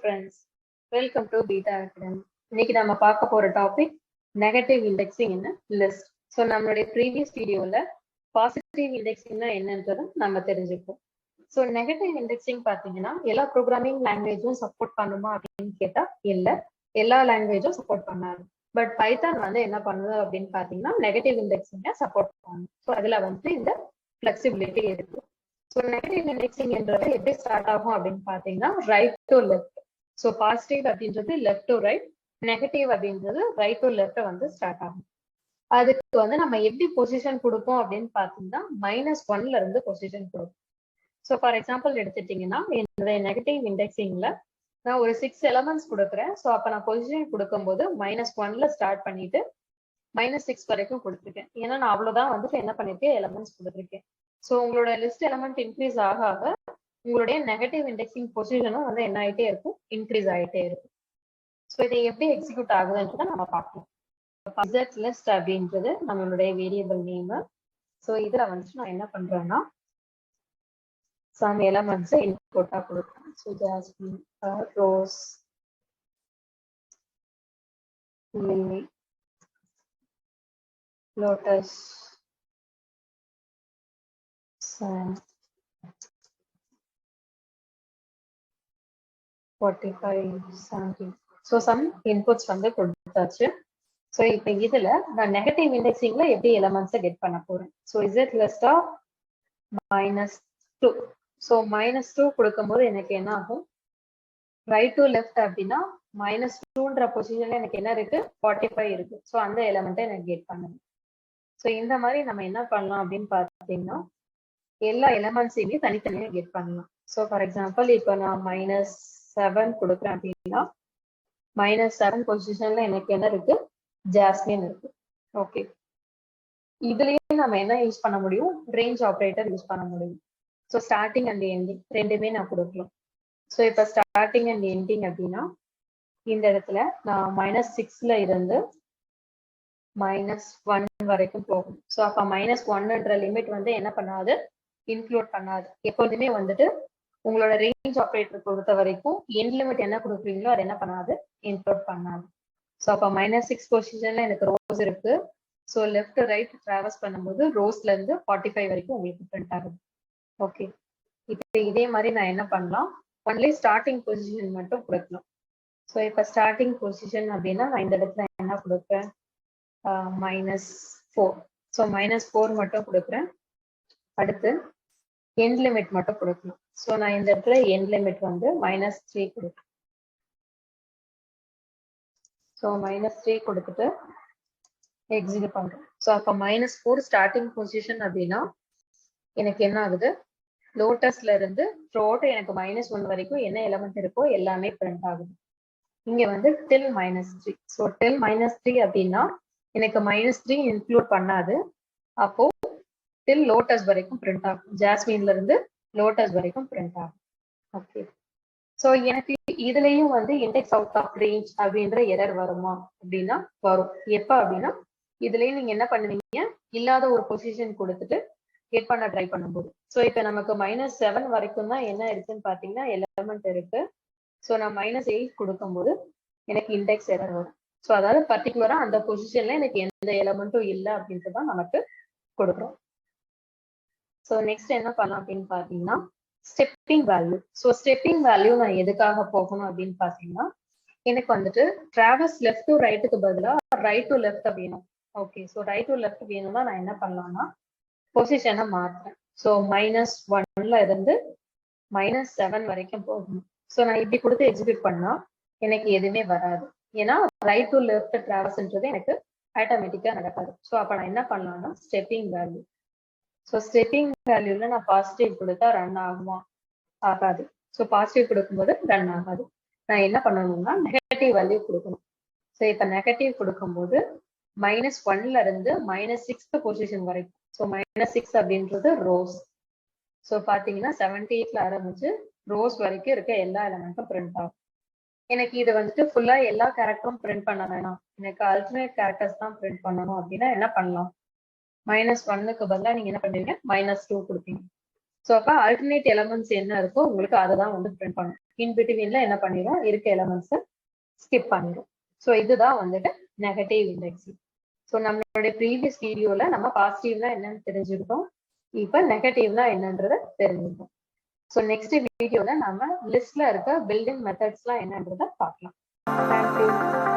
friends, welcome to BITA Academy. இன்னைக்கு நம்ம பார்க்க போற டாபிக் நெகட்டிவ் இண்டெக்ஸிங் இன் லிஸ்ட். ஸோ நம்மளுடைய ப்ரீவியஸ் வீடியோல பாசிட்டிவ் இண்டெக்ஸிங்னா என்னன்றதை நம்ம தெரிஞ்சுப்போம். ஸோ நெகட்டிவ் இண்டெக்ஸிங் பார்த்தீங்கன்னா எல்லா ப்ரோக்ராமிங் லாங்குவேஜும் சப்போர்ட் பண்ணுமா அப்படின்னு கேட்டா இல்லை, எல்லா லாங்குவேஜும் சப்போர்ட் பண்ணாது. பட் பைத்தான் வந்து என்ன பண்ணுது அப்படின்னு பார்த்தீங்கன்னா நெகட்டிவ் இண்டெக்ஸிங்கை சப்போர்ட் பண்ணும். ஸோ அதுல வந்து இந்த ஃபிளெக்சிபிலிட்டி இருக்கு. ஸோ நெகட்டிவ் இண்டெக்ஸிங் என்றது எப்படி ஸ்டார்ட் ஆகும் அப்படின்னு பார்த்தீங்கன்னா right to left. So positive அப்படின்றது லெஃப்ட் டு ரைட், நெகட்டிவ் அப்படின்றது ரைட் டு லெஃப்ட் வந்து ஸ்டார்ட் ஆகும். அதுக்கு வந்து நம்ம எப்படி பொசிஷன் கொடுப்போம் அப்படின்னு பார்த்தீங்கன்னா -1ல இருந்து பொசிஷன் கொடுப்போம். ஸோ ஃபார் எக்ஸாம்பிள் எடுத்துட்டீங்கன்னா என்னுடைய நெகட்டிவ் இண்டெக்ஸிங்ல நான் ஒரு 6 எலமெண்ட்ஸ் கொடுக்குறேன். ஸோ அப்போ நான் பொசிஷன் கொடுக்கும்போது -1ல ஸ்டார்ட் பண்ணிட்டு -6 வரைக்கும் கொடுத்துருக்கேன். ஏன்னா நான் அவ்வளவுதான் வந்துட்டு என்ன பண்ணிருக்கேன், எலமெண்ட்ஸ் கொடுத்துருக்கேன். ஸோ உங்களோட லிஸ்ட் எலமெண்ட் இன்க்ரீஸ் ஆக ஆக உங்களுடைய நெகட்டிவ் இண்டெக்ஸிங் பொசிஷனும் வந்து என்ன ஆகிட்டே இருக்கும், இன்க்ரீஸ் ஆகிட்டே இருக்கும். ஸோ இதை எப்படி எக்ஸிக்யூட் ஆகுதுன்றதை நம்ம பார்க்கலாம். Z லிஸ்ட் அப்படின்றது நம்மளுடைய வேரியபிள் நேம். ஸோ இதுல வந்துட்டு நான் என்ன பண்றேன்னா சம் எலமெண்ட்ஸ் இன்புட்டா கொடுக்குறேன். So jasmine, rose, lily, lotus, 45, 70. So some inputs வந்து கொடுத்தாச்சு. ஸோ இப்போ இதுல நான் நெகட்டிவ் இண்டெக்ஸிங்ல எப்படி எலமெண்ட்ஸை கெட் பண்ண போறேன். So Z லிஸ்டா -2. ஸோ -2 கொடுக்கும்போது எனக்கு என்ன ஆகும், ரைட் டு லெஃப்ட் அப்படின்னா -2ன்ற பொசிஷன்ல எனக்கு என்ன இருக்கு, 45 இருக்கு. ஸோ அந்த எலமெண்ட்டை எனக்கு கெட் பண்ணணும். ஸோ இந்த மாதிரி நம்ம என்ன பண்ணலாம் அப்படின்னு பார்த்தீங்கன்னா எல்லா எலமெண்ட்ஸையுமே தனித்தனியாக கெட் பண்ணலாம். ஸோ ஃபார் எக்ஸாம்பிள் இப்போ நான் -7 கொடுக்குறேன் அப்படின்னா -7 பொசிஷன்ல எனக்கு என்ன இருக்கு, ஜாஸ்மின் இருக்கு. ஓகே, இதுலயே நம்ம என்ன யூஸ் பண்ண முடியும், ரேஞ்ச் ஆப்ரேட்டர் யூஸ் பண்ண முடியும். ஸோ ஸ்டார்டிங் அண்ட் எண்டிங் ரெண்டுமே நான் கொடுக்கலாம். ஸோ இப்போ ஸ்டார்டிங் அண்ட் எண்டிங் அப்படின்னா இந்த இடத்துல நான் -6ல இருந்து -1 வரைக்கும் போகும். ஸோ அப்போ -1ன்ற லிமிட் வந்து என்ன பண்ணாது, இன்க்ளூட் பண்ணாது. எப்போதுமே வந்துட்டு உங்களோட ரேஞ்ச் ஆப்ரேட்டர் பொறுத்த வரைக்கும் எண்ட் லிமிட் என்ன கொடுக்குறீங்களோ அது என்ன பண்ணாது, இன்க்ளூட் பண்ணாது. ஸோ அப்போ -6 பொசிஷன்ல எனக்கு ரோஸ் இருக்கு. ஸோ லெஃப்ட் ரைட் டிராவல்ஸ் பண்ணும்போது ரோஸ்ல இருந்து 45 வரைக்கும் உங்களுக்கு பிரிண்ட் ஆகுது. ஓகே, இப்போ இதே மாதிரி நான் என்ன பண்ணலாம், ஒன்லி ஸ்டார்டிங் பொசிஷன் மட்டும் கொடுக்கலாம். ஸோ இப்போ ஸ்டார்டிங் பொசிஷன் அப்படின்னா நான் இந்த இடத்துல என்ன கொடுப்பேன், -4. ஸோ -4 மட்டும் கொடுக்குறேன். அடுத்து எண்ட் லிமிட் மட்டும் கொடுக்கணும். ஸோ நான் இந்த இடத்துல எண்ட் லிமிட் வந்து -3 கொடுப்பேன். ஸோ -3 கொடுத்துட்டு எக்ஸிக்யூட் பண்றேன். ஸோ அப்போ -4 ஸ்டார்டிங் பொசிஷன் அப்படின்னா எனக்கு என்ன ஆகுது, லோட்டஸ்ல இருந்து த்ரோட் எனக்கு -1 வரைக்கும் என்ன எலமெண்ட் இருக்கோ எல்லாமே பிரிண்ட் ஆகுது. இங்க வந்து till -3. ஸோ till -3 அப்படின்னா எனக்கு -3 இன்க்ளூட் பண்ணாது. அப்போ till லோட்டஸ் வரைக்கும் பிரிண்ட் ஆகும், ஜாஸ்மின்ல இருந்து லோட்டஸ் வரைக்கும் பிரிண்ட் ஆகும். ஓகே, ஸோ எனக்கு இதுலயும் வந்து இண்டெக்ஸ் அவுட் ஆஃப் ரேஞ்ச் அப்படின்ற எரர் வருமா அப்படின்னா வரும். எப்ப அப்படின்னா இதுலயும் நீங்க என்ன பண்ணுவீங்க, இல்லாத ஒரு பொசிஷன் கொடுத்துட்டு கெட் பண்ண ட்ரை பண்ணும்போது. ஸோ இப்போ நமக்கு -7 வரைக்கும் தான் என்ன இருக்குன்னு பாத்தீங்கன்னா எலமெண்ட் இருக்கு. ஸோ நான் -8 கொடுக்கும்போது எனக்கு இண்டெக்ஸ் எரர் வரும். ஸோ அதாவது பர்டிகுலரா அந்த பொசிஷன்ல எனக்கு எந்த எலமெண்ட்டும் இல்லை அப்படின்ட்டு தான் நமக்கு கொடுக்குறோம். ஸோ நெக்ஸ்ட் என்ன பண்ணலாம் அப்படின்னு பார்த்தீங்கன்னா stepping value. So stepping value நான் எதுக்காக போகணும் அப்படின்னு பார்த்தீங்கன்னா எனக்கு வந்துட்டு டிராவல்ஸ் லெஃப்ட் டு ரைட்டுக்கு பதிலாக ரைட் டு லெஃப்ட் வேணும். Okay, so right to left வேணும்னா நான் என்ன பண்ணலாம்னா பொசிஷனை மாற்றுறேன். ஸோ -1ல இருந்து -7 வரைக்கும் போகணும். ஸோ நான் இப்படி கொடுத்து எக்ஸிக்யூட் பண்ணா எனக்கு எதுவுமே வராது. ஏன்னா ரைட் டு லெஃப்ட் டிராவல்ஸ்ன்றது எனக்கு ஆட்டோமேட்டிக்கா நடக்காது. ஸோ அப்போ நான் என்ன பண்ணலாம்னா ஸ்டெப்பிங் வேல்யூ. ஸோ ஸ்டெப்பிங் வேல்யூல நான் பாசிட்டிவ் கொடுத்தா ரன் ஆகுமா, ஆகாது. ஸோ பாசிட்டிவ் கொடுக்கும்போது ரன் ஆகாது. நான் என்ன பண்ணணும்னா நெகட்டிவ் வேல்யூ கொடுக்கணும். ஸோ இப்போ நெகட்டிவ் கொடுக்கும்போது -1ல இருந்து -6 பொசிஷன் வரைக்கும். ஸோ -6 அப்படின்றது ரோஸ். ஸோ பார்த்தீங்கன்னா 78ல ஆரம்பிச்சு ரோஸ் வரைக்கும் இருக்க எல்லா எலமெண்ட்டும் பிரிண்ட் ஆகும். எனக்கு இது வந்துட்டு ஃபுல்லா எல்லா கேரக்டரும் பிரிண்ட் பண்ண வேணாம், எனக்கு அல்டர்னேட் கேரக்டர்ஸ் தான் பிரிண்ட் பண்ணணும் அப்படின்னா என்ன பண்ணலாம், -1க்கு பதிலாக நீங்க என்ன பண்ணுவீங்க, -2 கொடுப்பீங்க. ஸோ அப்போ ஆல்டர்னேட் எலமெண்ட்ஸ் என்ன இருக்கோ உங்களுக்கு அதை தான் வந்து பிரிண்ட் பண்ணும். இன் பிட்வீன்ல என்ன பண்ணிடும், இருக்க எலமெண்ட்ஸ் ஸ்கிப் பண்ணிடும். ஸோ இதுதான் வந்துட்டு நெகட்டிவ் இண்டெக்ஸிங். ஸோ நம்மளுடைய ப்ரீவியஸ் வீடியோல நம்ம பாசிட்டிவ்னா என்னன்னு தெரிஞ்சுக்கிட்டோம், இப்போ நெகட்டிவ்னா என்னன்றத தெரிஞ்சுக்கிட்டோம். ஸோ நெக்ஸ்ட் வீடியோல நம்ம லிஸ்ட்ல இருக்க பில்டிங் மெத்தட்ஸ்லாம் என்னன்றத பார்க்கலாம். தேங்க்யூ.